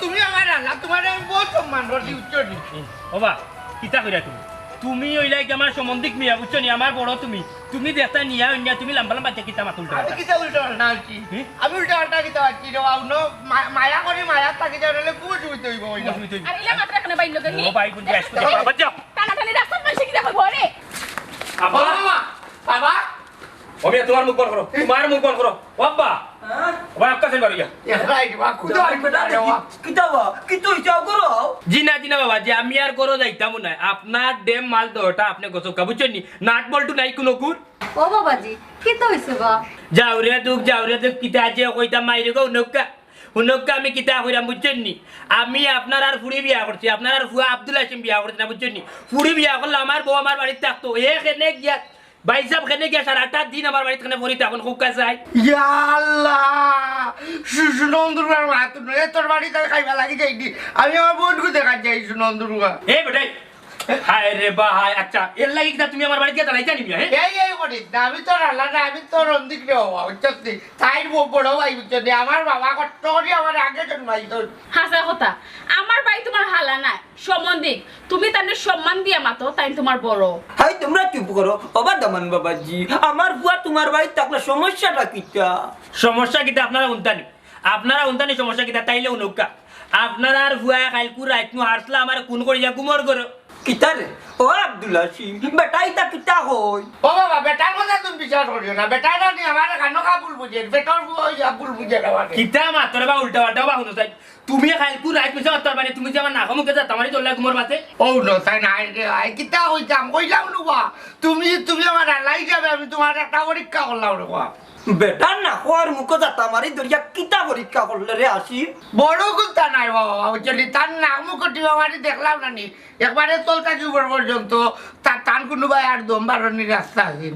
তুমি আমার আল্লাহ তোমার আমি বহুত সম্মান করছি উচ্চ বাবা কিতা কইরা তুমি ওইলাই আমার সম্বন্ধিক মিয়া বুঝছো নি আমার বড় তুমি দেখতা নিয়া অন্য তুমি লম্বা লম্বা কিতা মাতুল আমি কিতা উল্টা পাল্টা আছি আমি উল্টা পাল্টা কিতা আছি রে বাউনো মায়া করে মায়া তাকে যাওয়ালে খুব সুবিধা হইব ওইলা আর ইলা মাত্র এখানে বাইল লগেন নি ও ভাই কোন যাস বাবা যাও টানা টানি রাস্তা মাইছে কি দেখো ঘরে বাবা বাবা ওবে তোমার মুখ বন্ধ করো তোমার মুখ বন্ধ করো বাবা হ্যাঁ বাবা আপকা সেন বাড়িয়া রাইট বা কুদা কিতা চাও করো জিনা জিনা বাবা যে আমি আর করো যাইতাম না আপনার ডেম মাল দোটা আপনি গছকা বুঝছেন নি নাট বল্টু নাই কোনো কুর ও বাবাজি কিতা হইছে বা যাওরে দুঃখ কিতা আছে কইতা মাইরে গো হুনক্কা আমি কিতা কইরা বুঝছেন নি আমি আপনার আর ফুড়ি বিয়া করছি আপনার আর ফুয়া আব্দুল হাশিম বিয়া করছি না বুঝছেন নি ফুড়ি বিয়া করলে আমার বউ আমার বাড়িতে থাকতো এখানে গিয়া ভাই সাহেব খেনে গিয়া সারা 8 দিন আমার বাড়িতে খানে ভরিতে এখন খুব কাছে আই ইয়া আল্লাহ সুনন্দুরার মাত নয় তোর বাড়িতে খাইবা লাগি যাইনি আমি আমার বোনকে দেখা যাই সুনন্দুরা এই বেটাই হায় রে ভাই আচ্ছা এর লাগি কিতা তুমি আমার বাড়িতে গিয়া দাঁড়াইছা নিবি হ্যাঁ এই করিস না আমি তোর আল্লাহ না আমি তোর অন্দিক রে হওয়া বুঝছি তাই বড় ভাই বুঝছি আমার বাবা কষ্ট করি আমার আগে জন্মাই তোর হাসা কথা আমার ভাই তোমার হালা না সম্বন্ধিক তুমি তাদের সম্মান দিয়া মাতো তাই তোমার বড় হাই তোমরা চুপ করো বাবা দমন বাবাজি আমার বুয়া তোমার বাড়ি থাকলে সমস্যাটা কিটা সমস্যা কিতা আপনারা উনতানি সমস্যা কিতা তাইলে উনকা আপনারা আর ভুয়া কালকু রাত নু হারসলা আমার কোন করিয়া গুমর করো কিতা রে ও আব্দুল হাশিম বেটা ইতা কিতা হই ও বাবা বেটার কথা তুমি বিচার করিও না বেটাটা নি আমার কানো কাবুল বুঝে বেটার বুঝ আবুল বুঝে না কিতা মাতরে বা উল্টা পাল্টা বা হুনো চাই তুমি কালকু রাত মিছা তোর মানে তুমি যে আমার নাক মুখে যা তোমারই তোলা গুমর মাতে ও নো তাই না আই কিতা কইলাম নুবা তুমি আমার আল্লাহ যাবে আমি তোমার একটা পরীক্ষা করলাম রে বাবা বেটা না হওয়ার মুখ যাতা মারি দরিয়া কিতা পরীক্ষা করলে রে আসির বড় কুলতা নাই বাবা বুঝলি তার নাক মুখ টিবা মারি দেখলাম না নি একবারে তলতা কি উপর পর্যন্ত তার টান কোনো ভাই আর দম বাড়ানোর রাস্তা আছে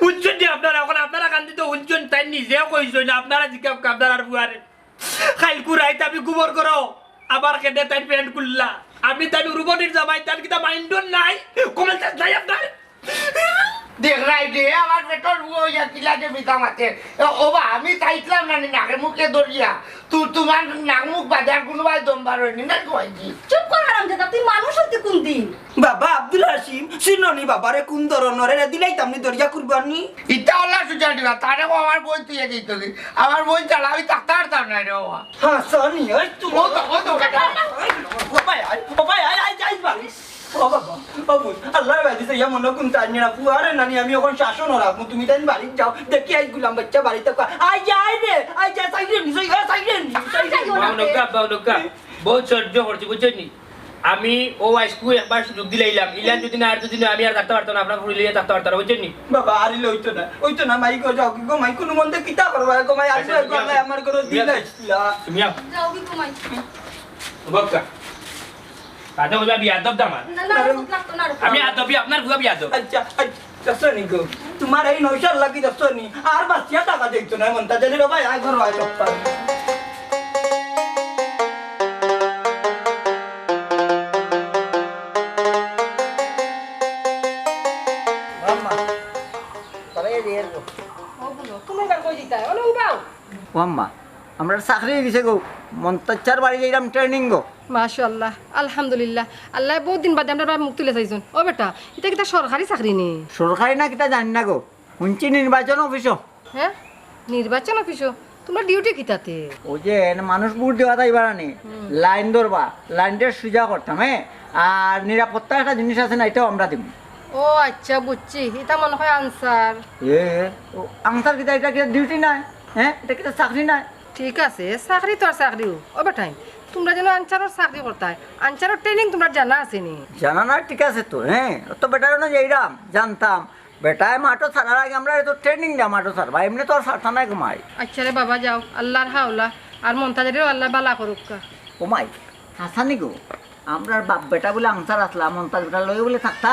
উজ্জটি আপনারা এখন আপনারা কান্দি তো উজ্জন তাই নিজেও কইছই না আপনারা জিকা আপনার আর বুয়ারে কালকু রাইত আমি গুমর করো আবার কেটে তাই প্যান্ট খুললা আমি তাই রুবনির জামাই তার কিতা মাইন্ডন নাই কমেন্ট যাই আপনার দেখ রাই দে আমার পেটর বুয়া কিলা যে মিতা মাতে ওবা আমি তাইতলাম না নাকের মুখে দরিয়া তোমার নাক মুখ বাজার কোনো ভাই দম বাড়ানি না কইছি চুপ কর হারামজাদা তুই মানুষ হতে কোন দিন বাবা আব্দুল হাশিম সিননি বাবারে কোন ধরনের রে দিলাই তামনি দরিয়া কুরবানি ইটা হলা সুজা দিবা তারে আমার বই তুই যাইত আমার বই চালা আমি তাকতারতাম না রে বাবা হাসানি ওই তুমি ও তো বাবা আই যাই বাড়ি ও বাবা বাবু আল্লাহ বাদি সে মনে কোন তানি না পুয়ারে নানি আমি এখন শাসন রাখমু তুমি তাই বাড়ি যাও দেখি আই গুলাম বাচ্চা বাড়িতে আই যাই রে আই যাই সাইডেন বাউনকা বহুত সহ্য করছি বুঝছেন আমি ও আইসকু একবার সুযোগ দিলাইলাম ইলান যদি না আর যদি না আমি আর থাকতে পারতাম না আপনার ফুড়ি লিয়ে থাকতে পারতাম না বুঝছেন বাবা আরিলে হইতো না মাই গো যাও কি গো মাই কোন মন্দে কিতা করবা গো মাই আসবে গো আমার গো দিন আসলা তুমি যাও কি ঘুমাই বক্কা কাজে হইবা বিয়াদব দামার না না লাগতো না আমি আদবি আপনার ভুয়া বিয়াদব আচ্ছা দসনি গো তোমার এই নৌশাল লাগি দসনি আর বাচ্চা টাকা দিতো না মন্তা জানি রে ভাই আই ঘর আই সপ্তাহ মাম্মা তবে এর গো ও বলো তুমি গান কই দিতা ওলে উবাও মাম্মা আমরা চাকরি দিছে গো মন্তাচার বাড়ি যাইরাম ট্রেনিং গো মাশাআল্লাহ আলহামদুলিল্লাহ আল্লাহ বহুত দিন বাদে আমরা মুখ তুলে চাইছুন ও বেটা এটা কিটা সরকারি চাকরি নে সরকারি না কিতা জানি না গো শুনছি নির্বাচন অফিসও হ্যাঁ নির্বাচন অফিসও তোমার ডিউটি কিতাতে ওই যে মানুষ ভোট দেওয়া তাই বাড়ানি লাইন ধরবা লাইনটা সুজা করতাম হ্যাঁ আর নিরাপত্তা একটা জিনিস আছে না এটাও আমরা দিব ও আচ্ছা বুঝছি এটা মনে হয় আনসার আনসার কিতা এটা কিতা ডিউটি নাই হ্যাঁ এটা কিতা চাকরি নাই ঠিক আছে চাকরি তো আর চাকরিও ও বেটাই তোমরা যেন আনসারের চাকরি করতাই আনসারের ট্রেনিং তোমরা জানা আছে নি জানা না ঠিক আছে তো হ্যাঁ তো বেটার না যাইরাম জানতাম বেটায় মাঠও ছাড়ার আগে আমরা তো ট্রেনিং দিলাম মাঠও ছাড়বা এমনি তো আর ছাড়তা নাই ঘুমাই আচ্ছা রে বাবা যাও আল্লাহর হাওলা আর মন্তাজেরও আল্লাহ বালা করুক ঘুমাই হাসানি গো আমরার বাপ বেটা বলে আনসার আসলা মন্তাজ বেটা লয়ে বলে থাকতা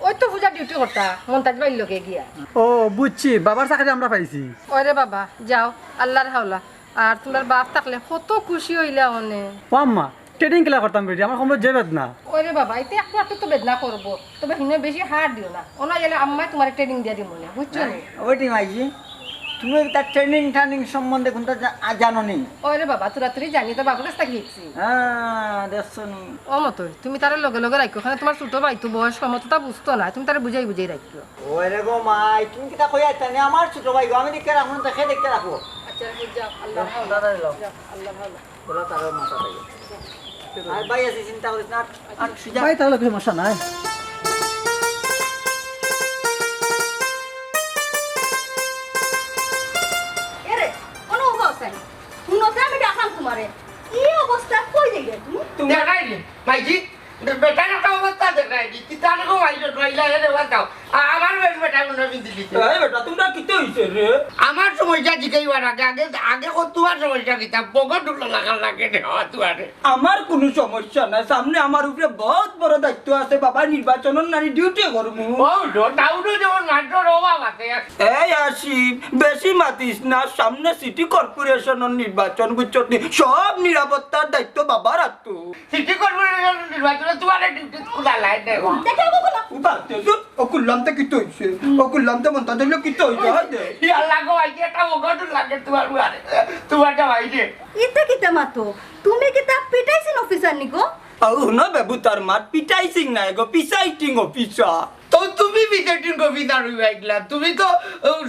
ওই তো পূজা ডিউটি করতা মন্তাজ ভাই লোকে গিয়া ও বুঝছি বাবার চাকরি আমরা পাইছি ওরে বাবা যাও আল্লাহর হাওলা আর তোমার বাপ থাকলে কত খুশি হইলা অনে ও আম্মা ট্রেডিং খেলা করতাম বেটি আমার সময় যে বেদনা ওরে বাবা এতে একটু একটু তো বেদনা করবো তবে হিনে বেশি হার দিও না ওনা গেলে আম্মাই তোমার ট্রেনিং দিয়ে দিব মনে বুঝছো নি ওইটি মাইজি তুমি তার ট্রেনিং ট্রেনিং সম্বন্ধে কোনটা জানো নি ওরে বাবা তোরা তুই জানি তো বাবার কাছ থেকে শিখছি হ্যাঁ দেখছো নি ও মতো তুমি তার লগে লগে রাখো ওখানে তোমার ছোট ভাই তো বয়স ক্ষমতা বুঝতো না তুমি তারা বুঝাই বুঝাই রাখো ওই রে গো মাই তুমি কিটা কই আইতানি আমার ছোট ভাই গো আমি দেখে রাখুন দেখে দেখতে রাখো আচ্ছা যাও আল্লাহর হাওলা আল্লাহর হাওলা বলা তার মাথা লাগে আর ভাই আছে চিন্তা করিস না আর সুজা ভাই তাহলে কোনো সমস্যা নাই এরে কোনো অবস্থা নেই শুনোতে আমি ডাকলাম তোমারে এই অবস্থা কই যাইবে তুমি দেখাইলি মাইজি বেটার একটা অবস্থা দেখাইলি কিতার গো মাইজো ড্রাইলা রে বাতাও আমার বেটা গুলো বিদিলি এই বেটা তোমরা কিতে হইছে রে আমার সমস্যা জিগাইবার আগে আগে আগে তোমার সমস্যা কিতা পকেট ঢুকলো লাগা লাগে দেওয়া তুয়ারে আমার কোনো সমস্যা নাই সামনে আমার উপরে বহুত বড় দায়িত্ব আছে বাবা নির্বাচনের নারী ডিউটি করমু ও ডাউডো যেমন নাটোর অভাব আছে এই আসিফ বেশি মাতিস না সামনে সিটি কর্পোরেশনের নির্বাচন বুঝছো সব নিরাপত্তার দায়িত্ব বাবার হাত সিটি কর্পোরেশন নির্বাচনে তোমার ডিউটি খোলা লাই দেবো উপাতে অকুল্লাম তে কিতে হইছে অকুল্লাম তে মন্তা দিলে কিতে হইছে দে ইয়াল্লা গো আইছে একটা পকেট লাগে তোমার উয়ারে তোমারটা ভাইছে ইতে কিতা মাতো তুমি কিতা পিটাইছেন অফিসার নিকো আউ না বাবু তার মার পিটাইছিং নাই গো পিসাইটিং অফিসার তো তুমি বিজেপির কবিতার হইলা তুমি তো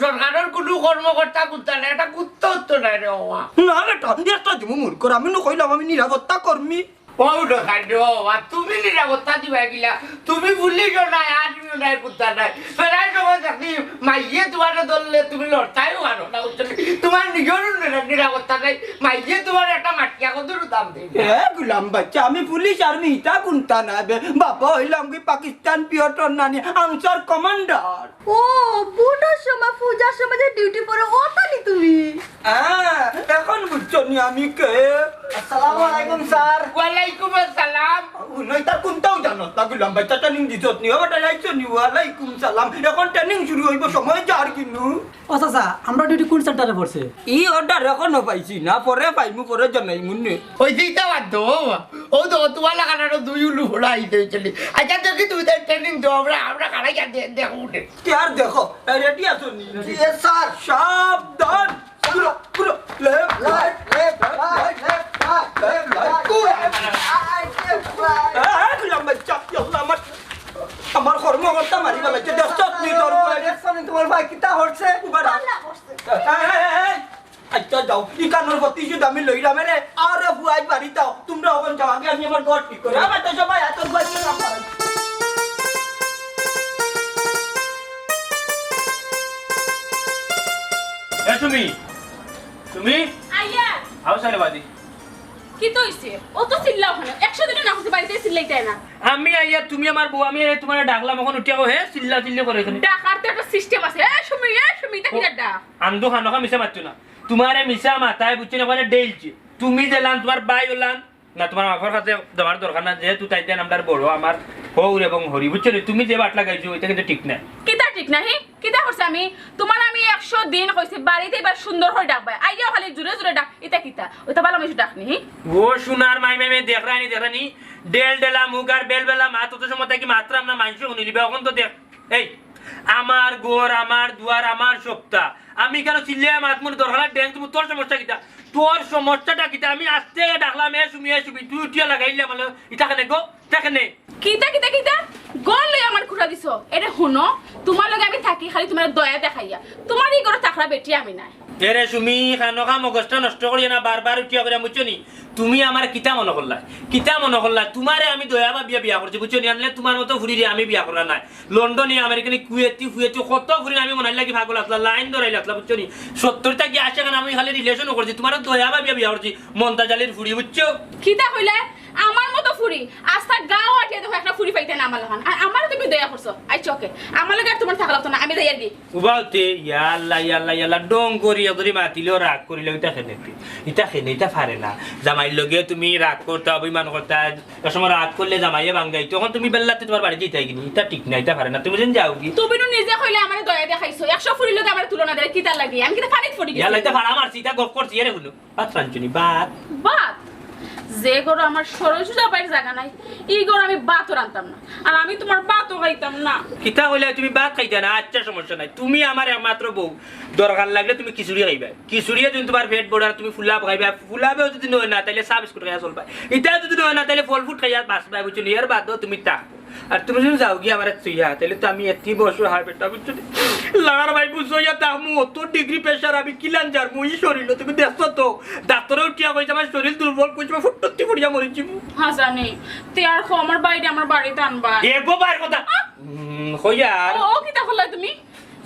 সরকারের কোনো কর্মকর্তা কুত্তা না এটা কুত্তা হতো না রে বাবা না বেটা এটা তুমি মূর্খ আমি কইলাম আমি নিরাপত্তা কর্মী বউটো খাদ্য বাবা তুমি নিরাপত্তা দিবা গিলা তুমি পুলিশও নাই আর্মিও নাই কুত্তা নাই প্রায় সময় থাকি মাইয়ে তোমার ধরলে তুমি লড়তাইও পারো না তোমার নিজের নিরাপত্তা নাই মাইয়ে তোমার একটা মাটিয়া কত দাম দেবে এ গুলাম বাচ্চা আমি পুলিশ আর্মি ইটা কোনটা না বে বাবা হইলাম কি পাকিস্তান পিয়টর নানি আনসার কমান্ডার ও বুটার সময় পূজার সময় যে ডিউটি পরে ওটানি তুমি হ্যাঁ এখন বুঝছো নি আমি কে আসসালামু আলাইকুম স্যার ওয়ালাইকুম আসসালাম নই তার কোনটাও জানো তা গুলাম বাচ্চা ট্রেনিং দিছত নি ওটা যাইছো নি ওয়ালাইকুম সালাম এখন ট্রেনিং শুরু হইব সময় যার কিনু ও চাচা আমরা ডিউটি কোন সেন্টারে পড়ছে ই অর্ডার এখনো পাইছি না পরে পাইমু পরে জানাই মুন্নে ওই দিকটা বাদ ও তো তোমার লাগানো দুই উলু ঘোড়া আইতে চলি আচ্ছা দেখি তুমি তার ট্রেনিং দেবো আমরা কারাই দেখো উঠে কে আর দেখো রেডি আছো নি স্যার সাবধান পুরো পুরো left right left right left right right গুলাম বাচ্চা আল্লাহ আমার কর্মকর্তা মারি ফেলাইছে দশটা মিটার তোমার ভাই কিতা হচ্ছে আচ্ছা যাও ই কানোর প্রতি শুধু আমি লইলাম রে আরে বুয়াই বাড়ি যাও তোমরা ওখানে যাও আগে আমি আমার ঘর ঠিক করে আমার তো সবাই এত বাড়ি না এ তুমি আইয়া আও সারে বাদি কি তো হইছে ও তো চিল্লাও না 100 দিন না হইছে বাড়িতে চিল্লাইতে না আমি আইয়া তুমি আমার বউ আমি তোমার ডাকলাম এখন উঠিয়া হে চিল্লা চিল্লি করে এখানে ডাকার তো একটা সিস্টেম আছে এ সুমি তা কি ডাক আন্দো খানোকা মিশা মারছো না তোমারে মিশা মাথায় বুঝছি না ওখানে ডেলছি তুমি দিলাম তোমার বাই হলাম না তোমার মাফার কাছে দেওয়ার দরকার না যেহেতু তাইতে নামটার বড় আমার হৌর এবং হরি বুঝছো তুমি যে বাট লাগাইছো ওইটা কিন্তু ঠিক না কিতা ঠিক না হি কিতা করছে আমি তোমার আমি 100 দিন কইছি বাড়িতে এবার সুন্দর হয়ে ডাকবা আইয়া খালি জুরে জুরে ডাক এটা কিতা ওইটা ভালো মিশু ডাকনি হি ও সোনার মাই মাই দেখানি ডেল ডেলা মুগার বেল বেলা মাত তো সময় কি মাত্রা না মাংস নিলিবে এখন তো দেখ এই আমার গোর আমার দুয়ার আমার সপ্তাহ আমি কেন চিল্লিয়া মাত মনে দরকার ড্যান্স তুমি তোর সমস্যা কিতা তোর সমস্যাটা কিতা আমি আস্তে ডাকলাম এ সুমি তুই উঠিয়া লাগাইলে মানে ইটা কেনে গো ইটা কেনে কিতা গল লই আমার খুঁড়া দিছো এটা শুনো তোমার লগে আমি থাকি খালি তোমার দয়া দেখাইয়া তোমার এই ঘরে থাকরা বেটি আমি নাই এরে সুমি খানোকা মগজটা নষ্ট করি না বারবার উঠিয়া করে বুঝছো নি তুমি আমার কিতা মনে করলা তোমারে আমি দয়া বা বিয়া করছি বুঝছো নি আনলে তোমার মতো ফুরিরে আমি বিয়া করা নাই লন্ডনে আমেরিকানে কুয়েতি কত ফুরি আমি মনে লাগি ভাগল আসলা লাইন ধরাইল আসলা বুঝছো নি 70টা কি আসে কেন আমি খালি রিলেশনও করছি তোমার দয়া বা বিয়া করছি মন্তাজ আলীর ফুরি বুঝছো কিতা কইলে আমার কত ফুরি আস্তা গাও আটিয়ে দেখো একটা ফুরি পাইতে না আমার লাগান আর আমার তুমি দয়া করছো আই চকে আমার লাগে আর তোমার থাকা লাগতো না আমি যাই আর কি উবাউতে ইয়াল্লা ডং করি যদি মাতিলেও রাগ করিলেও ইটা খেনে ইটা ফারে না জামাইর লগে তুমি রাগ করতা অভিমান করতা সময় রাগ করলে জামাইয়ে ভাঙ্গাই তখন তুমি বেল্লাতে তোমার বাড়ি যেতে কিনি ইটা ঠিক না ইটা ফারে না তুমি যেন যাও কি তুমি নিজে কইলে আমার দয়া দেখাইছো 100 ফুরি লগে আমার তুলনা দেয় কিতা লাগি আমি কিতা পানিত পড়ি গেছি ইয়াল্লা ইটা ফারা মারছি ইটা গপ করছি এরে হলো বাত রাঞ্চনি বাত যে গরু আমার সরজুজা বাইর জায়গা নাই এই গরু আমি বাতও রান্তাম না আর আমি তোমার বাতও খাইতাম না কিতা হইলে তুমি ভাত খাইতা না আচ্ছা সমস্যা নাই তুমি আমার একমাত্র বউ দরকার লাগলে তুমি খিচুড়ি খাইবা খিচুড়িয়ে যদি তোমার পেট বড় আর তুমি ফুলাব খাইবা ফুলাবেও যদি নয় না তাহলে চা বিস্কুট খাইয়া চলবা এটা যদি নয় না তাহলে ফল ফুট খাইয়া বাঁচবা বুঝছো এর বাদও তুমি থাকো আর তুমি যদি যাও গিয়ে আমার চুইয়া তাহলে তো আমি এতি বসে হয় বেটা বুঝছো লাগার ভাই বুঝছো ইয়া তাহমু অত ডিগ্রি প্রেশার আমি কিলান যার মুই শরীর তুমি দেখছো তো ডাক্তারও উঠিয়া কইছে আমার শরীর দুর্বল কইছে ফুটতি পড়িয়া মরিছি হ্যাঁ জানি তে আর আমার বাইরে আমার বাড়িতে আনবা এগো বাইর কথা কইয়া ও কিতা করলা তুমি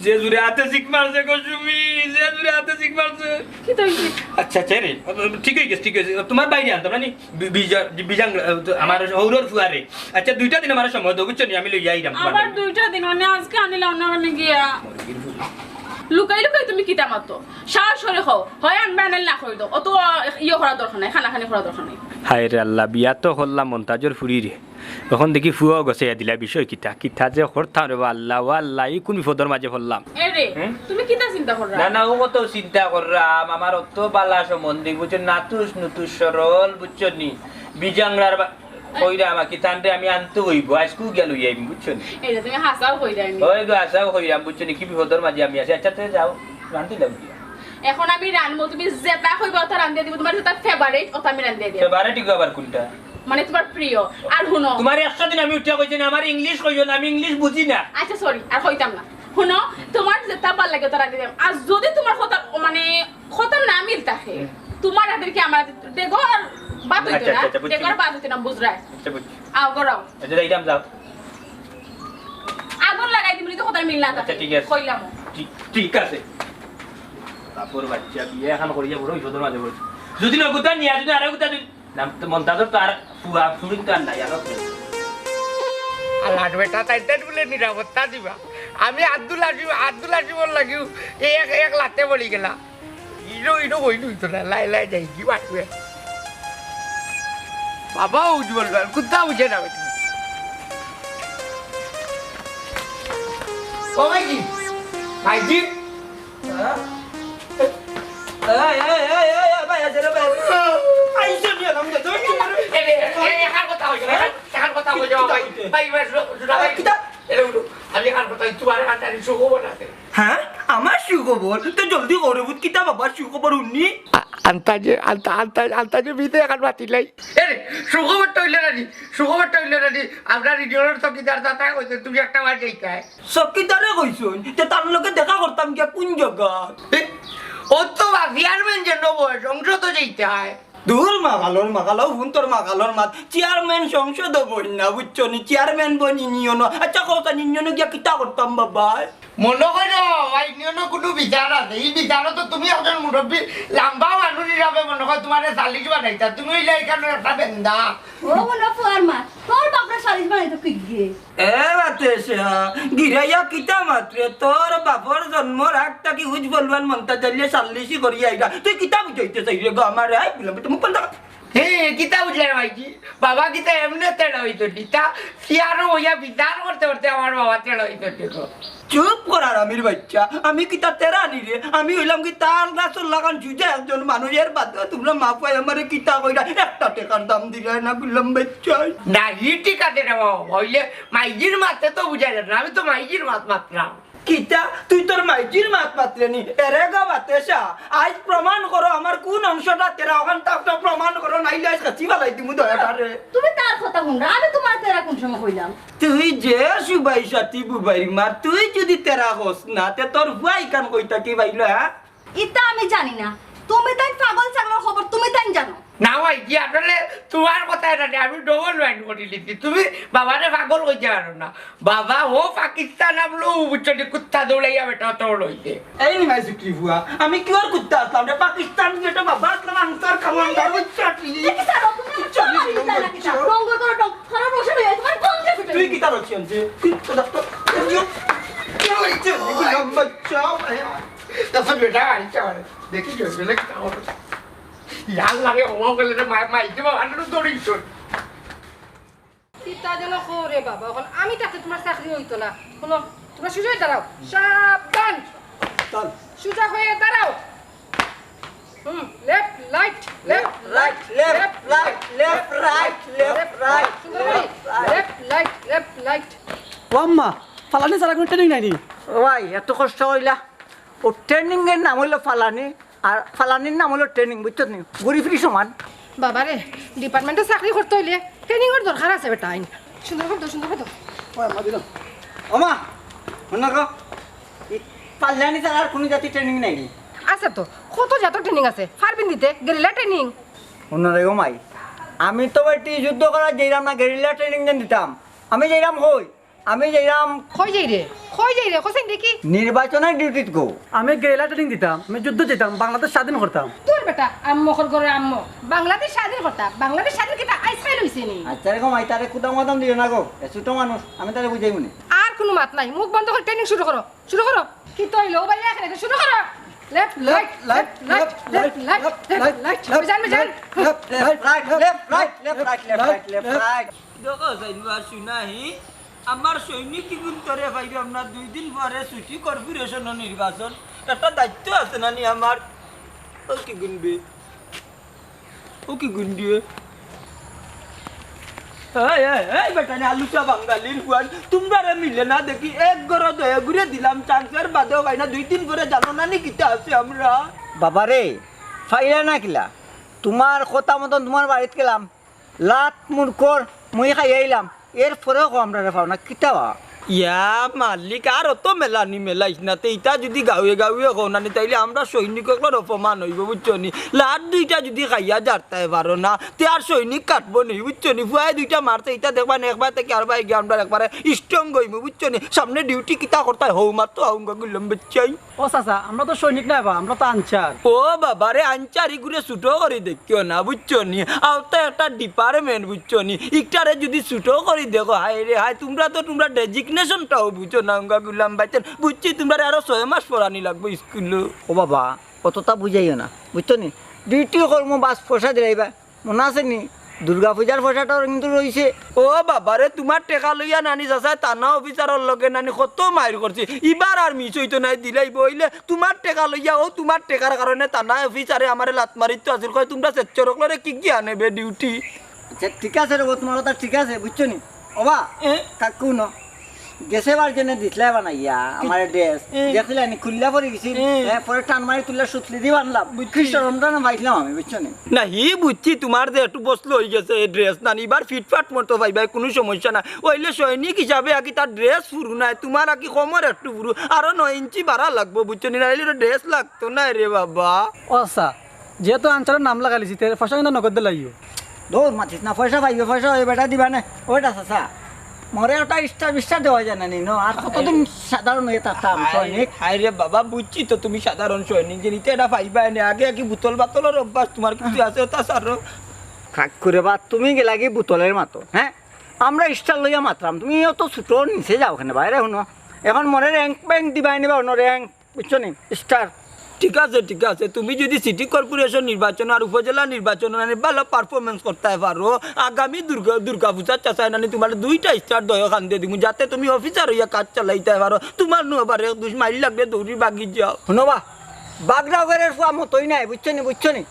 যে জুরে হাতে শিখ মারছে কসুমি যে জুরে হাতে শিখ মারছে কি হইছে আচ্ছা রে ঠিক আছে তোমার বাইরে আনতাম না নি বিজাং আমার হৌরর ফুয়ারে আচ্ছা দুইটা দিন আমার সময় দাও বুঝছো নি আমি লই আইরাম তোমার আবার দুইটা দিন মানে আজকে আনিলাম না মানে গিয়া লুকাই তুমি কিতা মাতো সাহস করে খাও হয় আনবে আনাল না কই দাও অত ইয়ে করা দরকার নাই খানা খানি করা দরকার নাই হায় রে আল্লাহ বিয়া তো হল্লাম মন্তাজর ফুরি রে এখন দেখি ফুয়া গছে দিলা বিষয় কিতা যে করতাম রে আল্লাহ এই কোন বিপদের মাঝে হল্লাম এ রে তুমি কিতা চিন্তা কররা না ও কত চিন্তা কররাম আমার অত বালা সম্বন্ধে বুঝছো নাতুস সরল বুঝছো নি বিজাংরার কইরা আমাকে তানরে আমি আনতে হইব আজকু গেল যাইম বুঝছো নি এই যে তুমি হাসাও কই যাইনি ওই গো আসাও হইরাম বুঝছো নি কি বিপদের মাঝে আমি আছি আচ্ছা তুই যাও রান্তি দাও এখন আমি রানমো তুমি যেটা কইবা তা রান দিয়ে দিব তোমার যেটা ফেভারিট ওটা আমি রান দিয়ে দেব ফেভারিট কি আবার কোনটা মানে তোমার প্রিয় আর শুনো তোমার 100 দিন আমি উঠিয়া কইছি না আমার ইংলিশ কইও না আমি ইংলিশ বুঝি না আচ্ছা সরি আর কইতাম না শুনো তোমার যেটা ভালো লাগে ওটা রান দিয়ে দেব আর যদি তোমার কথা মানে কথা না মিল থাকে তোমার হাতের কি আমার দেখো আর বাত হইতো না দেখো আর বাত হইতো না বুঝরাই আচ্ছা বুঝছি আও গরাও আচ্ছা যাইতাম যাও আগুন লাগাই দিবি তো কথা মিল না থাকে আচ্ছা ঠিক আছে কইলাম ঠিক আছে তারপর বাচ্চা বিয়ে এখন করিয়া বড় বিপদের মাঝে পড়ছে যদি না গুতা নিয়া যদি আরে গুতা নাম তো মন্তাজর তো আর ফুয়া ফুড়ি তো আর নাই আর আল্লাহ বেটা তাইতেন বলে নিরাপত্তা দিবা আমি আব্দুল আসিবর লাগিও এক লাতে পড়ি গেলা ইনো হইল হইতো না লাই যাই কি বাটবে বাবা উজ্জ্বল কুত্তা বুঝে না ও ভাইজি হ্যাঁ আমার সুখবর তো জলদি করে বুঝ কিতা বাবার সুখবর উনি আন্তাজে বিতে এখন বাতিলাই এরে সুখবরটা হইলে রানি আপনার রিজনের চকিদার দাতা কইছে তুমি একটা বার যাইতাই চকিদারে কইছুন যে তার লোকে দেখা করতাম কি কোন জায়গা ও তো চেয়ারম্যান যে নবয় সংসদ যাইতে হয় দূর মাগালো হুন তোর মাগালোর মাত চেয়ারম্যান সংসদ বই না বুঝছো নি চেয়ারম্যান বনি নিও না আচ্ছা কথা নিও গিয়া কিতা করতাম বাবা মনে করো আইনিয়ন কোনো বিচার আছে এই বিচারও তো তুমি একজন মুরব্বী লম্বা মানুষ হিসাবে মনে করো তোমার সালিশ বানাইতা তুমি হইলে এখানে একটা বেন্দা ও মনে ফুয়ার মা তোর বাপরা সালিশ বানাইতো কি গে এ বাতে গিরাইয়া কিতা মাত্রে তোর বাপর জন্মর আগটা কি হুজ বলবান মনতা চালিয়ে সাল্লিশি করি আইগা তুই কিতা বুঝাইতে চাইরে গো আমার আই বললাম তুমি কোন হে কিতা বুঝলে ভাইজি বাবা কিতা এমনি তেড়া হইতো নিতা সিয়ারও হইয়া বিচার করতে আমার বাবা তেড়া হইতো দেখো চুপ করার আমির বাচ্চা আমি কিতা তেরা নি রে আমি হইলাম কি তার গাছর লাগান জুজে একজন মানুষের বাদ তোমরা মা পাই আমার কিতা কইরা একটা টাকার দাম দিলে না বললাম বাচ্চা না ই টিকাতে রে বাবা হইলে মাইজির মাতে তো বুঝাই না আমি তো মাইজির মাত মাত্রাম কিতা তুই তোর মাইজির মাত পাত্রে নি এরে গা বাতেশা আজ প্রমাণ করো আমার কোন অংশটা তেরা ওখান তাকটা প্রমাণ করো নাইলে আজ কাছি বালাই দিমু দয়াটারে তুমি তার কথা শুনরা আমি তোমার তেরা কোন সময় কইলাম তুই যে সুবাই সাথী বুবাই মার তুই যদি তেরা হস না তে তোর হুয়াই কান কইতা কি বাইলো হ্যাঁ ইতা আমি জানি না তুমি তাই পাগল ছাগলের খবর তুমি তাই জানো না ভাই কি আপনারে তোমার কথা এটা আমি ডবল মাইন্ড করে লিখছি তুমি বাবারে পাগল কইতে পারো না বাবা ও পাকিস্তান আমলো বুঝছি কুত্তা দৌড়াইয়া বেটা তোর হইতে এই নি ভাই সুক্রি বুয়া আমি কি আর করতে আসলাম রে পাকিস্তান যেটা বাবা আসলাম আনসার কামান্ডার বুঝছি তুই কি তার আছিস যে বাচ্চা তারপর বেটা আইছে দেখি জলে ইয়ার লাগে ও গেলে মাইতে বাবা দৌড়িছ কিতা যেন করে বাবা এখন আমি তাকে তোমার চাকরি হইতো না শোনো তোমরা সোজা হয়ে দাঁড়াও সাবধান চল সোজা হয়ে দাঁড়াও left right left right left right left right left right left right ও আম্মা ফালানি ছাড়া কোনো ট্রেনিং নাই নি ভাই এত কষ্ট হইলা ও ট্রেনিং এর নাম হইলো ফালানি আর ফালানির নাম হলো ট্রেনিং বুঝছো নি ঘুরি ফিরি সমান বাবারে ডিপার্টমেন্টে চাকরি করতে হইলে ট্রেনিং এর দরকার আছে বেটা আইন সুন্দর কথা ও আম্মা দিলাম ওমা শুনো গো ফালানি ছাড়া আর কোনো জাতি ট্রেনিং নাই নি আছে তো কত জাত ট্রেনিং আছে ফারবিন দিতে গেরিলা ট্রেনিং শুনো রে গো মাই আমি তো বেটি যুদ্ধ করা যাইরাম না গেরিলা ট্রেনিং দেন দিতাম আমি যাইরাম আমি যাইরাম কই যাই রে কোসেন দেখি নির্বাচনের ডিউটিত গো আমি গেরিলা ট্রেনিং দিতাম আমি যুদ্ধ যেতাম বাংলাদেশ স্বাধীন করতাম তোর বেটা আম্মখর করে আম্মো বাংলাদেশ স্বাধীন করতা বাংলাদেশ স্বাধীন কিটা আইসাই লইছে নি আচ্ছা রে গো মাই তারে কুদাম মাদাম দিও না গো এ ছোট মানুষ আমি তারে বুঝাই মনে আর কোনো মাত নাই মুখ বন্ধ করে ট্রেনিং শুরু করো কি তইলো ভাই এখানে শুরু করো লেফট রাইট মিজান রাইট দেখো জাইনবা শুনাহি আমার সৈনিক কি গুণ করে ভাইবে আমরা 2 দিন পরে সিটি কর্পোরেশন নির্বাচন একটা দায়িত্ব আছে নানি আমার ও কি গুনবে এই বেটা নে আলুটা বাঙালির হুয়ান তোমরা রে মিলে না দেখি এক গড় দয়া ঘুরে দিলাম চান্সের বাদেও ভাই না 2 দিন পরে জানো না নি কিতা আছে আমরা বাবারে ফাইলা না কিলা তোমার কথা মতন তোমার বাড়িত গেলাম লাত মুরকর মুই খাই আইলাম এর পরেও আমরা রে পাও না কিতাবা ইয়া মালিক আর তো মেলানি মেলাইস না তেইটা যদি গাঁয়ে গাঁয়ে কনানি তাইলে আমরা সৈনিকগুলোর অপমান হইব বুঝছো নি লাট 2টা যদি খাইয়া যারতাই পারো না তে আর সৈনিক কাটবো নি বুঝছো নি ফুয়াই 2টা মারতে এইটা দেখবা না একবার থেকে আর ভাই আমরা একবারে স্ট্রং হইব বুঝছো নি সামনে ডিউটি কিতা করতে হও মাত্র আউঙ্গা গুলম বাচ্চাই ও চাচা আমরা তো সৈনিক না আমরা তো আনচার ও বাবারে আনচারি ঘুরে ছুটো করে দেখিও না বুঝছো নি আওতা একটা ডিপার্টমেন্ট বুঝছো নি ইকটারে যদি ছুটো করে দেখো হাই রে হাই তোমরা ডেজিগনেশনটাও বুঝছো না আউঙ্গা গুলাম বাচ্চান বুঝছি তোমরা আরো 6 মাস পড়ানি লাগবে স্কুলে ও বাবা অতটা বুঝাইও না বুঝছো নি ডিউটি কর্ম বাস পয়সা দিলাইবা মনে আছে নি দুর্গা পূজার পয়সাটাও কিন্তু রয়েছে ও বাবারে তোমার টেকা লইয়া নানি চাচাই থানা অফিসারের লগে নানি কত মাইর করছে এবার আর মিস হইতো নাই দিলাই বইলে তোমার টেকা লইয়া ও তোমার টেকার কারণে থানা অফিসারে আমারে লাত মারিত আছিল কয় তোমরা সেচ্চরকলরে কি কি আনেবে ডিউটি আচ্ছা ঠিক আছে রে তোমার কথা ঠিক আছে বুঝছো নি ওবা কাকু ন গেছে বার জন্য দিতলাই বানাইয়া আমার ড্রেস দেখলে নি খুললা পরে গেছি পরে টান মারি তুললা সুতলি দিয়ে বানলাম খ্রিস্টানটা না পাইছিলাম আমি বুঝছো নি না হি বুঝছি তোমার যে একটু বসলো হয়ে গেছে এই ড্রেস না এবার ফিটফাট মতো ভাই ভাই কোনো সমস্যা না ওইলে সৈনিক হিসাবে আকি তার ড্রেস ফুরু নাই তোমার আকি কমর একটু ফুরু আরো 9 ইঞ্চি বাড়া লাগবো বুঝছো নি নাইলে ড্রেস লাগতো না রে বাবা ও আচ্ছা যেহেতু আনচারের নাম লাগালিছি তে পয়সা কিন্তু নগদ লাইও দৌড় মাতিস না পয়সা পাইবে পয়সা ওই বেটা দিবা না ওইটা চাচা মরে ওটা স্টার দেওয়া যায় না নি আর কতদিন সাধারণ হয়ে থাকতাম সৈনিক হাই রে বাবা বুঝছি তো তুমি সাধারণ সৈনিক যে নিতে এটা পাইবা এনে আগে আগে বোতল বাতলের অভ্যাস তোমার কিছু আছে তা সার খাক করে বা তুমি গেলা কি বোতলের মাতো হ্যাঁ আমরা স্টার লইয়া মাত্রাম তুমি অত ছোট নিচে যাও ওখানে বাইরে শুনো এখন মনে র্যাঙ্ক ব্যাঙ্ক দিবাই নিবা অন্য র্যাঙ্ক বুঝছো নি স্টার ঠিক আছে তুমি যদি সিটি কর্পোরেশন নির্বাচন আর উপজেলা নির্বাচন ভালো পারফরমেন্স করতে পারো আগামী দুর্গা পূজার চাষায় নানি তোমার 2টা স্টার দয়া খান দিয়ে দিব যাতে তুমি অফিসার হইয়া কাজ চালাইতে পারো তোমার নো আবার 2 মাইল লাগবে দৌড়ি বাগি যাও শুনোবা বাগরাগরের ফুয়া মতোই নাই বুঝছো নি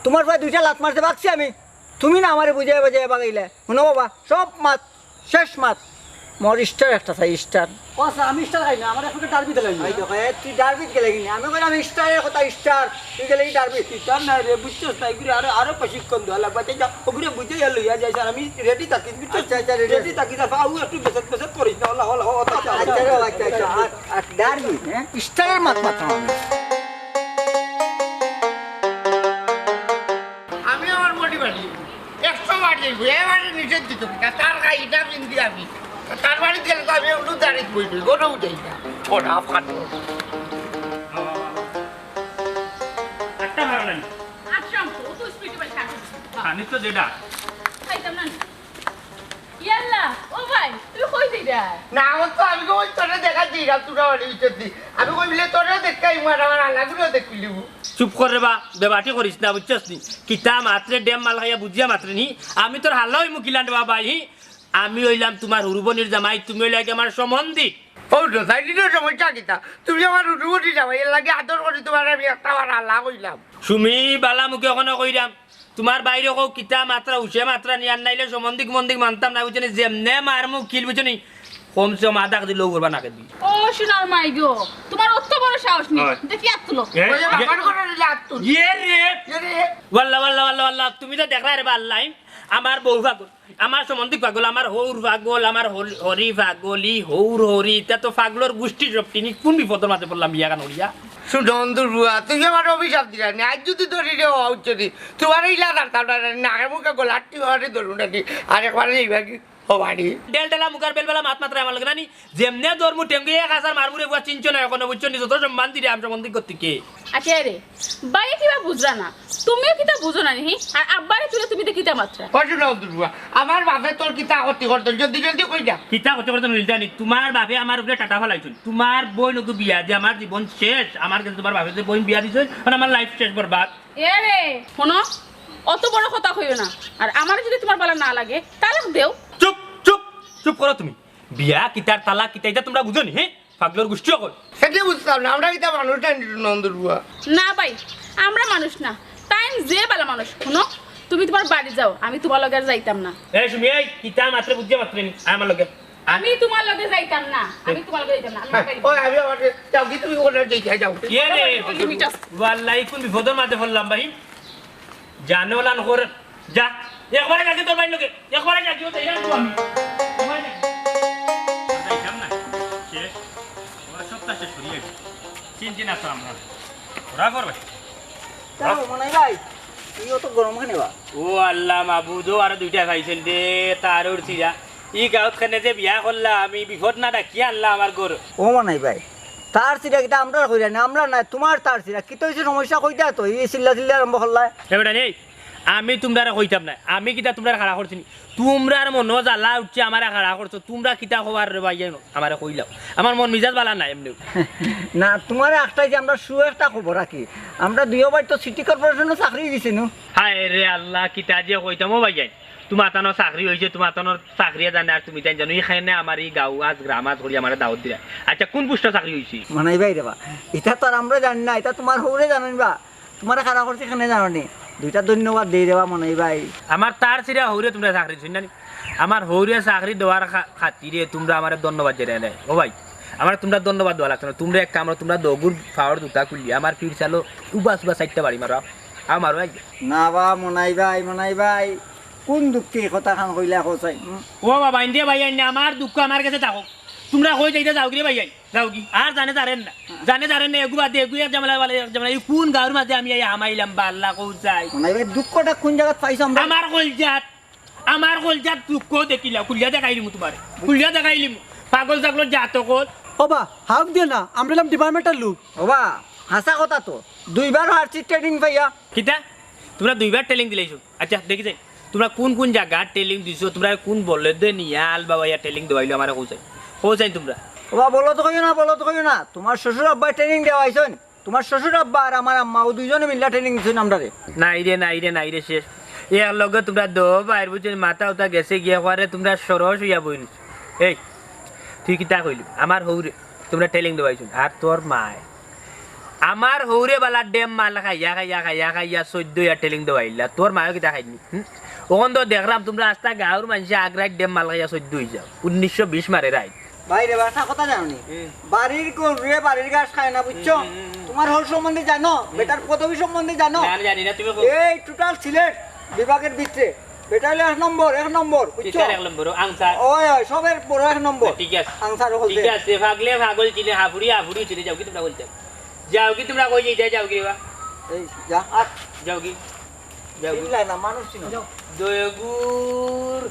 তোমার প্রায় 2টা লাত মারতে বাগছি আমি তুমি না আমারে বুঝাই বাগাইলে শুনো বাবা সব মাত শেষ মাত মোর স্টার একটা চাই স্টার ও আচ্ছা আমি স্টার খাই না আমার এখন ডারবিতে লাগি এই দেখো তুই ডারবিট গেলে কিনি আমি কইলাম স্টারের কথা স্টার তুই গেলে ডারবিট তার না রে বুঝছো তাই করে আরো প্রশিক্ষণ দেওয়া লাগবে যা ওগুলো বুঝে লইয়া যাই স্যার আমি রেডি থাকি আচ্ছা রেডি থাকি তারপর আউ একটু বেসত করিস না হল আচ্ছা আর ডারবিট হ্যাঁ স্টারের মাত মাত্রা আমি আমার মোটিভ যাইব এবারে নিষেধ দিত না তার গাড়িটা বিন্দি আমি তার বাড়িতে গেলে তো আমি একটু দাঁড়িয়ে বইবি কোনো উঠাই না ওরা ফাটো একটা ভালো না আচ্ছা ও তো স্পিডে বাইক পানি তো যেটা খাইতাম না ইয়াল্লা ও ভাই তুই কই দিরা না আমার তো আমি কই তোরে দেখা দিই না তুই বাড়ি উঠতে আমি কই বলে তোরে দেখাই মার আমার আলাগুলো দেখলি চুপ করে বা বেবাটি করিস না বুঝছস নি কিতা মাত্রে ডেম মাল খাইয়া বুঝিয়া মাত্রে নি আমি তোর হাল্লাই মুখিলান বাবা আমি হইলাম তোমার হুরুবনির জামাই তুমি হইলে আমার সম্বন্ধী ও তো সাইডিনো সমস্যা কিতা তুমি আমার উঠুবটি যাবা এর লাগে আদর করি তোমার আমি একটা বার আল্লাহ কইলাম সুমি বালা মুখে ওখানে কইরাম তোমার বাইরে কও কিতা মাত্রা উসে মাত্রা নিয়ে নাইলে সম্বন্ধিক মন্দিক মানতাম না বুঝনি যেমনে মার মুখ খিল বুঝনি কমসে কম আধা কেজি লোক করবা না কেজি ও সোনার মাই গো তোমার অত বড় সাহস নেই দেখি আত তুলো ওই যে বাবার ঘরে নিলে আত তুল ইয়ে রে রে ওয়াল্লাহ ওয়াল্লাহ ওয়াল্লাহ ওয়াল্লাহ তুমি তো দেখলা রে আল্লাহ আমার বউ পাগল আমার সম্বন্ধিক পাগল আমার হৌর পাগল আমার হরি পাগলি হৌর হরি তা তো পাগলর গোষ্ঠী সব তিনি কোন বিপদের মাঝে পড়লাম বিয়া কান হরিয়া সুন্দর রুয়া তুই আমার অভিশাপ দিলা নি আজ যদি ধরি রে হচ্ছে তোমার ইলা তার নাকে মুখে গোলাটি হরে ধরুন আর একবার এইবার কি ও বাড়ি ডেলডেলা মুখার বেলবেলা মাত মাত্রা আমার লাগে নানি যেমনে ধর্ম টেঙ্গি এক হাজার মারমুরে বুয়া চিনছ না এখন বুঝছো নি যত সম্মান দিরে আমি সম্বন্ধিক করতে কে আচ্ছা রে বাই কিবা বুঝরা না তুমিও কিতা বুঝো না নি আর আব্বারে তুলে তুমি দেখিতা মাত্রা কষ্ট না রুয়া আমার বাপে তোর কিতা করতে করতো জলদি জলদি কই যা কিতা করতে করতে নিলজানি তোমার বাপে আমার উপরে টাটা ফেলাইছিল তোমার বই নতু বিয়া যে আমার জীবন শেষ আমার কাছে তোমার বাপে যে বই বিয়া দিছে মানে আমার লাইফ শেষ বরবাদ এ রে শোনো অত বড় কথা কইও না আর আমার যদি তোমার বালা না লাগে তালাক দেও চুপ চুপ চুপ করো তুমি বিয়া কিতার তালাক কিতা এটা তোমরা বুঝো নি হ্যাঁ পাগলর গোষ্ঠী কর সেটা বুঝতাম না আমরা কিতা মানুষটা নন্দ রুয়া না ভাই আমরা মানুষ না টাইম যে বালা মানুষ শোনো তুমি তোমার বাড়ি যাও আমি তোমার লগে আর যাইতাম না এই সুমি এই কিতা মাত্র বুঝিয়া মাত্র নি আমার লগে আমি তোমার লগে যাইতাম না আমি তোমার লগে যাইতাম না আমি বাড়ি ওই আমি আমার যাও কি তুমি কোন যাই যাও কে রে ওয়াল্লাহি কোন বিপদের মাঝে পড়লাম ভাই জানো লান কর যা একবারে যাকে তোর ভাই লগে একবারে যাকে ও তাই না আমি তোমার না যাইতাম না শেষ ওরা সপ্তাহ শেষ করিয়ে চিন্তা না তো আমরা ওরা করবে তাও মনে ভাই এই তো গরম খানে বা ও আল্লাহ মাবুদ আর দুইটা খাইছেন দে তার ওর চিরা ই গাঁত খানে যে বিয়া করলাম আমি বিপদ না ডাকি আল্লাহ আমার ঘর ও মনে ভাই তার সিরা কিটা আমরা কইরা না আমরা না তোমার তার সিরা কি তো সমস্যা কইতা তো এই চিল্লা চিল্লা আরম্ভ করলা এবারে নেই আমি তোমরা কইতাম না আমি কিতা তোমরা খাড়া করছি তোমরার মন জ্বালা উঠছে আমার খাড়া করছো তোমরা কিতা খবর রে ভাই জানো আমার কইলাম আমার মন মিজাজ বালা নাই এমনি না তোমার একটাই যে আমরা শু একটা খবর রাখি আমরা দুইও ভাই তো সিটি কর্পোরেশনে চাকরি দিছি নু হায় রে আল্লাহ কিতা যে কইতাম ও ভাই তোমার তানো চাকরি হয়েছে তোমার তানো চাকরি জানে আর তুমি তাই জানো এখানে আমার এই গাঁও আজ গ্রাম আজ করি আমার দাওয়াত দিলা আচ্ছা কোন পুষ্ট চাকরি হয়েছে মানে ভাই রে বা এটা তো আর আমরা জানি না এটা তোমার হৌরে জানেন বা তোমার খাড়া করছে এখানে জানো নি দুইটা ধন্যবাদ দিয়ে দেবা মনে ভাই আমার তার সিরা হৌরে তোমরা চাকরি শুন না আমার হৌরে চাকরি দেওয়ার খাতিরে তোমরা আমার ধন্যবাদ জানাই নাই ও ভাই আমার তোমরা ধন্যবাদ দেওয়া লাগতো না তোমরা এক কামড় তোমরা দগুর ফাওয়ার দুটা খুললি আমার ফির চালো উবা সুবা চারটা বাড়ি মারো আমারও না বা মনাই ভাই কোন দুঃখে কথা খান কইলা কইছাই ও বাবা ইন্ডিয়া ভাই আমার দুঃখ আমার কাছে থাকো তোমরা কই যাইতে যাও কি ভাই যাও কি আর জানে জানেন না এগুবা দে এগুয়া জামলা জামলা কোন গাঁর মাঝে আমি আমাইলাম বা আল্লাহ কই যাই মনাই ভাই দুঃখটা কোন জায়গা পাইছো আমরা আমার কলজাত দুঃখ দেখিলা কুলিয়া দেখাইলিম তোমার কুলিয়া দেখাইলিম পাগল জাগল জাত কল ওবা হাক দিয়ে না আমরা এলাম ডিপার্টমেন্টের লোক ওবা হাসা কথা তো দুইবার হারছি ট্রেনিং পাইয়া কিতা তোমরা দুইবার ট্রেনিং দিলাইছো আচ্ছা দেখি যাই তোমরা কোন জায়গা ট্রেনিং দিছো তোমরা কোন বলে দে নিয়াল বাবা ইয়া ট্রেনিং দেওয়াইলো আমার কইছাই তোমরা ওবা বলো তো কইও না তোমার শ্বশুর আব্বা ট্রেনিং দেওয়া হইছন তোমার শ্বশুর আব্বা আর আমার আম্মা ও দুইজনে মিলা ট্রেনিং দিছেন আমরারে নাই রে শেষ এর লগে তোমরা দো বাইর বুঝছেন মাথা উতা গেছে গিয়া করে তোমরা সরস হইয়া বইন এই তুই কিতা কইলি আমার হৌরে তোমরা ট্রেনিং দেওয়াইছো আর তোর মায় আমার হৌরে বালা ডেম মাল খাইয়া 14 ট্রেনিং দেওয়াইলা তোর মায়ও কিতা খাইনি ওখান তো দেখলাম তোমরা আস্তা গাঁর মানুষে আগ্রাই ডেম মাল খাইয়া 14 হয়ে যাও 1920 মারে রাইট বাইরে বাসা কথা জানি বাড়ির কোরে বাড়ির গাছ খায় না বুঝছো তোমার হোল সম্বন্ধে জানো বেটার পদবী সম্বন্ধে জানো জানি না তুমি এই টোটাল সিলেট বিভাগের ভিতরে বেটা হলো এক নম্বর বুঝছো এক নম্বর আনসার ওই সবের বড় এক নম্বর ঠিক আছে আনসার হল ঠিক আছে ভাগলে ভাগল চিনে হাফুরি চিনে যাও কি তোমরা বলতে যাও কি তোমরা কই যাই যাও কি বা এই যা আর যাও কি চিনলাই না মানুষ চিনো দয়গুর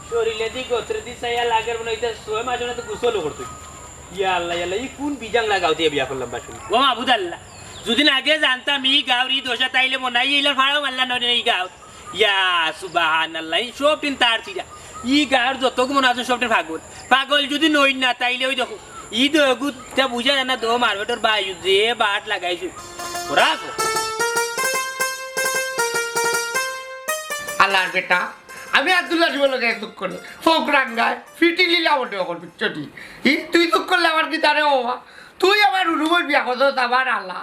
শরীরে দি গোত্রে দি সাইয়া লাগের মনে হইতে 6 মাস না তো গোসল করতে ইয়া আল্লাহ ই কোন বিজাং লাগাও দিয়ে বিয়া করলাম বাসু ও মাহবুদ আল্লাহ যদি আগে জানতাম ই গাউরি দোষা তাইলে মনাই ইলার ফাড়াও মারলা নয় এই গাও ইয়া সুবহানাল্লাহ সব তিন তার চিরা ই গার যতক মনে আছে সবটা পাগল যদি নই না তাইলে ওই দেখো ই দগুটা বুঝা না দো মারবেটর বায়ু যে বাট লাগাইছো ওরা আল্লাহর বেটা আমি আব্দুল্লাহ বলে দুঃখ করলে ফোক রাঙ্গায় ফিটি লিলা ওঠে ওখন পিচ্ছটি তুই দুঃখ করলে আমার কি তারে বাবা তুই আমার রুমের বিয়া করতো আমার আল্লাহ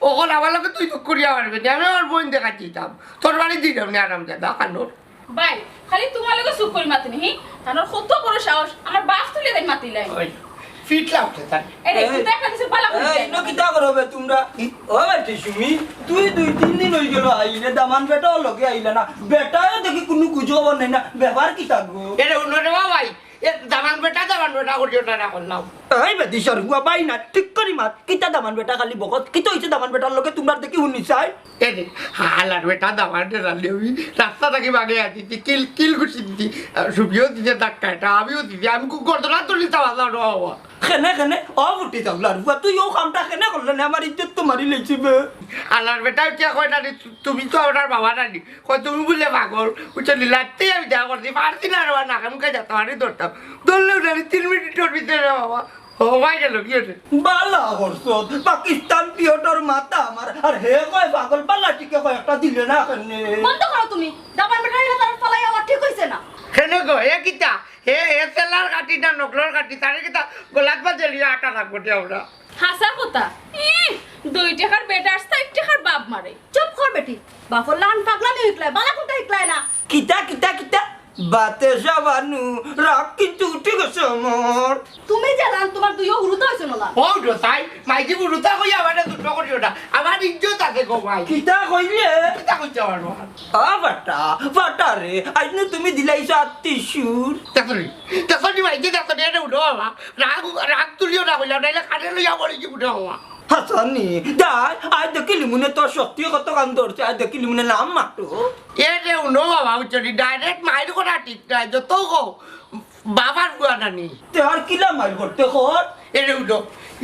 ওখন আমার লোকে তুই দুঃখ করিয়া পারবে না আমি আমার বোন দেখা দিতাম তোর বাড়ি দিতাম না আরাম দাদা কানোর ভাই খালি তোমার লগে চুপ করে মাতিনি হি তানোর কত বড় সাহস আমার বাপ তুলে দেন মাতিলাই ফিটলা উঠে তার এরে তুই একটা কিছু বালা করে এই নো কিতা করবে তোমরা ও বেটি সুমি তুই 2-3 দিন হই গেল আইলে দামান বেটা লগে আইলা না বেটাও দেখি কোনো কুজো খবর নাই না ব্যবহার কি থাকবো এরে উন্নরে ভাই এ দামান বেটা করিও না করলাম এই বেটি সরগুয়া বাই না ঠিক করি মাত কিতা দামান বেটা খালি বকত কিতা হইছে দামান বেটার লগে তোমরা দেখি শুনি চাই এরে হালার বেটা দামান রালি আমি রাস্তা থেকে বাগে আছি কিল কিল গুছি দিতি সুবিও দিতে ধাক্কা এটা আমিও দিতি আমি গর্দনা তুলি চাওয়া বাবা খেনে খেনে অ ফুটি যাবলার বুয়া তুই ও কামটা খেনে করলে না আমার ইজ্জত তো মারি লইছি বে আল্লাহর বেটা উঠিয়া কয় না তুমি তো আমার বাবা নানি কয় তুমি বলে পাগল উঠে লাটতে আমি দেখা করছি পারছি না আর নাকে মুখে যেতে পারি ধরতাম ধরলেও জানি 3 মিনিটের ভিতরে বাবা হওয়াই গেল কি হচ্ছে বালা করছত পাকিস্তান পিয়টর মাথা আমার আর হে কয় পাগল পাল্লা টিকে কয় একটা দিলে না কেনে বন্ধ করো তুমি দাবার বেটা এটা তার ফলাই আমার ঠিক হইছে না কেনে গো এ কিতা হে সেলার কাটি না নকলার কাটি তারে কিতা গোলাত বাজে আটা রাখবো আমরা হাসা কথা 2 টাকার বেটা আসছে 1 টাকার বাপ মারে চুপ কর বেটি বাপর লান পাগলামি হইকলাই বালা কোনটা হইকলাই না কিতা কিতা কিতা বাতে যাবানু রাগ কিন্তু উঠে গেছে আমার তুমি জানান তোমার দুইও হুরুতা হইছে না ও তো তাই মাইজি বুড়ুতা কই আমারে দুটো করিও না আমার ইজ্জত আছে গো ভাই কিতা কইলে কিতা কইছ আমার বাটা বাটা রে আজ না তুমি দিলাইছো 38 তাছরি মাইজি তাছরি এটা উঠো বাবা রাগ তুলিও না কইলা নাইলে কানে লইয়া বলি কি উঠো বাবা হাসানি দাই আজ দেখিলি মনে তোর সত্যি কত কান ধরছে আজ দেখিলি মনে নাম মাটো এ রে উনো বাবা উচরি ডাইরেক্ট মাইর করা ঠিক নাই যত গো বাবার বুয়া নানি তে আর কিলা মাইল করতে কর এ রে উঠো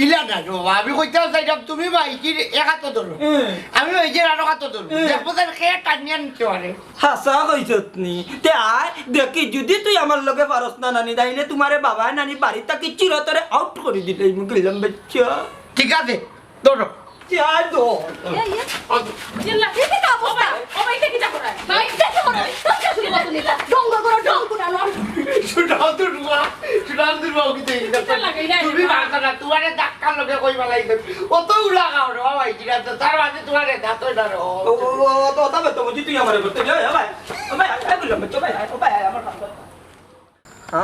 ইলা না বাবা আমি কইতে চাইলাম তুমি ভাই কি এক হাত ধরো আমি ওই যে আর হাত ধরো দেখবো তার খেয়ে টানিয়া নিতে পারে হাসা কইছত নি তে আয় দেখি যদি তুই আমার লগে পারস না নানি দাইলে তোমারে বাবা নানি বাড়িটা কি চিরতরে আউট করে দিলে গেলাম বাচ্চা ঠিক আছে ধরো চাই দো জিল্লা কি কি অবস্থা ও ভাই কি যা করে ভাই দেখো করে তোকে শুনি বসনি ডঙ্গ করো ডঙ্গ কুটানো শুনাও দুর্বা কি দেই তুমি বাঁকা না তোমারে ধাক্কা লগে কইবা লাগবে অত উলা গাও রে ভাই জিরা তো তার বাদে তোমারে দাঁত না রে ও তো তবে তো তুই আমারে করতে যা ভাই ভাই আই বললাম বাচ্চা ভাই আমার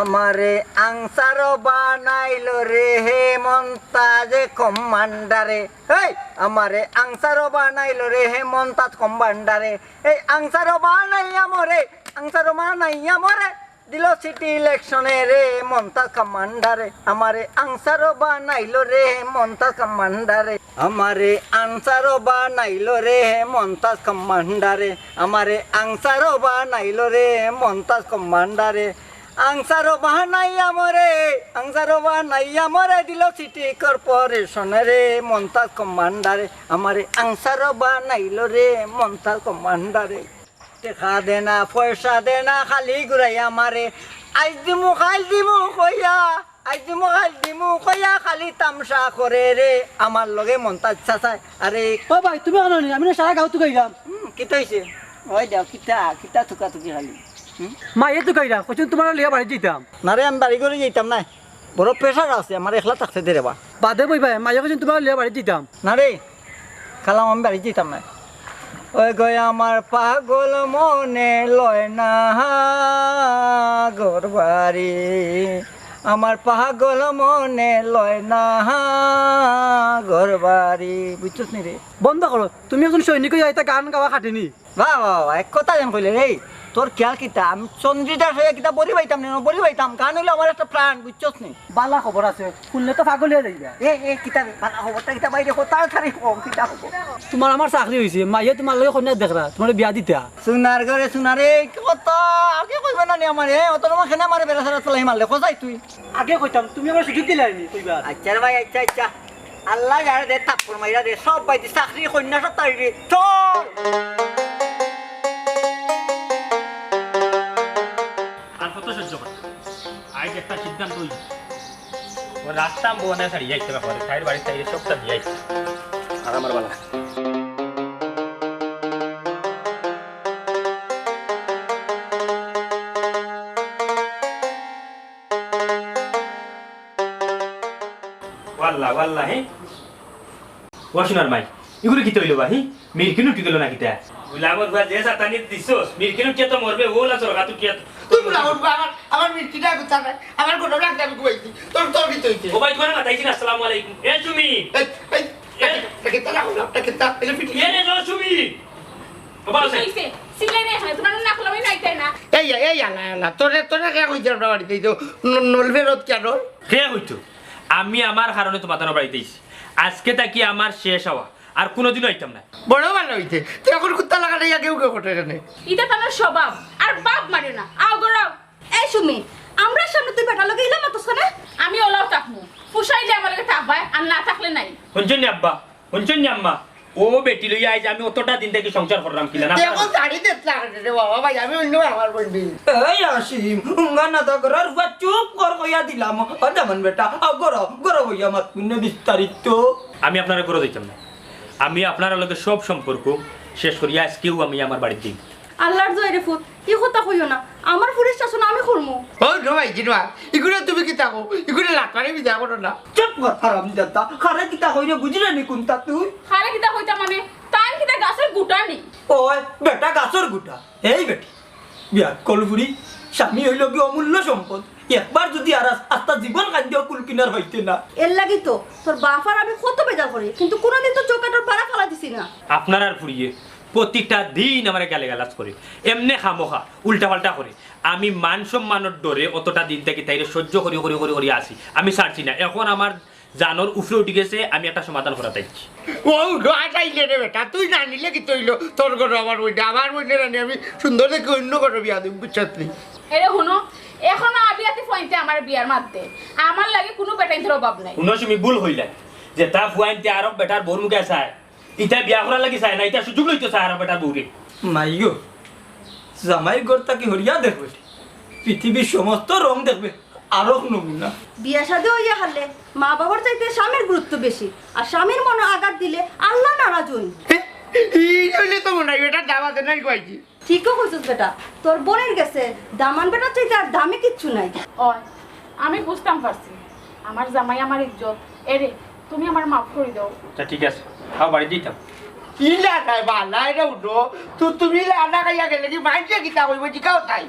আমারে আংসার বানাইলো রে হে মন্তাজে কমান্ডারে এই আমারে আংসার বানাইলো রে হে মন্তাজ কমান্ডারে এই আংসার বানাইয়া মরে দিল সিটি ইলেকশনে রে মন্তাজ কমান্ডারে আমারে আংসার বানাইলো রে হে মন্তাজ কমান্ডারে আমারে আনসার বানাইলো রে হে মন্তাজ কমান্ডারে আমারে আংসার বানাইলো রে মন্তাজ কমান্ডারে আংসারো বানাইয়া মরে দিল সিটি কর্পোরেশন রে মন্তাজ কমান্ডারে আমারে আংসারো বানাইলো রে মন্তাজ কমান্ডারে দেখা দেনা পয়সা দেনা খালি ঘুরাই আমারে আজ দিমু কইয়া খালি তামসা করে রে আমার লগে মন্তাজ চাচায় আরে ও ভাই তুমি আনো নি আমি না সারা গাঁও তো কইলাম কিতা হইছে ওই দাও কিতা থুকা থুকি খালি মাইয়ে তো কইলাম কইছেন তোমার লিয়া বাড়ি যেতাম না রে আমি বাড়ি করে যেতাম না বড় প্রেশার আছে আমার একলা থাকতে দে রে বা বাদে বই ভাই মাইয়ে কইছেন তোমার লিয়া বাড়ি যেতাম না রে খালাম আমি বাড়ি যেতাম না ওই গয় আমার পাগল মনে লয় না ঘর বাড়ি আমার পাগল মনে লয় না ঘর বাড়ি বুঝছস নি রে বন্ধ করো তুমি একজন সৈনিক হয়ে আইতা গান গাওয়া খাটেনি বাহ বাহ এক কথা যেন কইলে রে তোর খেয়াল কিতা আমি চন্দ্রিদার হয়ে কিতা বলি পাইতাম না বলি পাইতাম গান হইলো আমার একটা প্রাণ বুঝছস নি বালা খবর আছে শুনলে তো পাগল হয়ে যাইবা এ কিতা বালা খবরটা কিতা বাইরে কো তাড়াতাড়ি কম কিতা হবো তোমার আমার চাকরি হয়েছে মাইয়ে তোমার লগে কন্যা দেখরা তোমার বিয়া দিতা সোনার ঘরে সোনারে কত আগে কইবে না নি আমার অত তোমার খেনা মারে বেড়া সারা চলাই মারলে কোথায় তুই আগে কইতাম তুমি আমার সুযোগ দিলা নি কইবা আচ্ছা রে ভাই আচ্ছা আচ্ছা আল্লাহ যারে দে তাপর মাইরা দে সব বাইতে চাকরি কন্যা সব তাই রে চল আর কত সহ্য কর আজ একটা সিদ্ধান্ত হইল ও রাস্তা বোনা ছাড়ি যাইতে পারে সাইড বাড়ি সাইডে সবটা দিয়ে আইছে আর আমার বালা ওয়াল্লাহ ওয়াল্লাহ হে ওয়াশনার মাই ইগুলো কি তৈলো বাহি মিরকিনু কি গেল না কিতা লাগত বা যে সাতানি দিছস মিরকিনু কে তো মরবে ওলা সরগা তুই কে তুমি না উঠবা আমার মিষ্টিটা কথা নাই আমার কোনো লাগতে আমি কইছি তোর কি তৈছে ও ভাই কোন কথা আইছিস আসসালামু আলাইকুম এ তুমি এই তা লাগো না তা এলে ফিটি এ রে তুমি ও বাবা কইছে সিলেনে হয় তোমার না খলামি নাই তাই না এই আলা তোরে কে কইছ না বাড়িতে তো নলবে রোদ কেন কে হইতো আমি আমার কারণে তোমাদের বাড়িতে আইছি আজকে তাকি আমার শেষ হওয়া আর কোনোদিনও আইতাম না বড় ভালো হইছে তুই এখন কুত্তা লাগাটা ইয়া কেউ কোটে রে এটা তোমার স্বভাব আর বাপ মারিও না আও গরাও এই সুমি আমরা সামনে তুই বেটা লগে ইলাম তো না আমি ওলাও থাকমু ফুসাইলে আমার লগে থাকবাই আর না থাকলে নাই শুনছেন আব্বা শুনছেন আম্মা ও বেটি লইয়া আইজ আমি অতটা দিন থেকে সংসার করলাম কিলা না এখন শাড়ি দিত লাগাটা রে বাবা ভাই আমি অন্য আমার বলবি এই আসিম উঙ্গা না তো করার চুপ কর কইয়া দিলাম ও দামান বেটা গরো কইয়া মাত পুণ্য বিস্তারিত আমি আপনারা করে দিতাম না আমি আপনার লগে সব সম্পর্ক শেষ করিয়া আজকেও আমি আমার বাড়িতে দিই আল্লাহর জয়রে ফুট কি কথা কইও না আমার ফুরের শাসন আমি করমু ও নো ভাই জিনবা ইগুলো তুমি কি তাকো ইগুলো লাটমারি বিদা করো না চুপ কর হারাম জাতা খারে কিতা কইরে বুঝিনা নি কোনটা তুই খারে কিতা কইতা মানে তাই কিতা গাছের গুটা নি ওই বেটা গাছর গুটা এই বেটি বিয়া কলপুরি স্বামী হইল কি অমূল্য সম্পদ একবার যদি আর আস্তা জীবন কান্দি কুল কিনার হইতে না এর লাগি তো তোর বাফার আমি কত বেজার করি কিন্তু কোনোদিন তো চোকাটার পাড়া ফালা দিছি না আপনার আর ফুরিয়ে প্রত্যেকটা দিন আমার গালে গালাজ করে এমনি খামোখা উল্টা পাল্টা করে আমি মান সম্মানের ডরে অতটা দিন থেকে তাইরে সহ্য করি করি করি করি আসি আমি ছাড়ছি না এখন আমার জানোর উফরে উঠে গেছে আমি একটা সমাধান করা চাইছি ও গাটাইলে রে বেটা তুই না নিলে কি তৈলো তোর ঘর আমার বইটা আমার বইটা রানি আমি সুন্দর দেখে অন্য ঘর বিয়া দিই বুঝছাতনি এরে হুনো এখন আবিয়াতে ফইতে আমার বিয়ার মাঝে আমার লাগে কোনো বেটাইন্তের অভাব নাই শুনো তুমি ভুল হইলা যে তা ফুয়াইতে আরব বেটার বোর মুখে চায় ইটা বিয়া করার লাগি চায় না ইটা সুযোগ লইতে চায় আরব বেটার বউরে মাইগো জামাই গড়টা কি হরিয়া দেখবে পৃথিবীর সমস্ত রং দেখবে আরো নমুনা বিয়া শাদী হইয়া হারলে মা বাবার চাইতে স্বামীর গুরুত্ব বেশি আর স্বামীর মনে আঘাত দিলে আল্লাহ নারাজ হই এই হইলে তো মনে হয় এটা দাওয়াতে নাই কইছি ঠিকও কইছিস বেটা তোর বোনের গেছে দামান বেটার চাইতে আর দামে কিচ্ছু নাই ওই আমি বুঝতাম পারছি আমার জামাই আমার ইজ্জত এরে তুমি আমার মাফ করে দাও আচ্ছা ঠিক আছে খাও বাড়ি দিতাম ইলা নাই বালা এটা উঠো তুমি আনা খাইয়া গেলে কি মাইছে কিতা কইব জিকাও তাই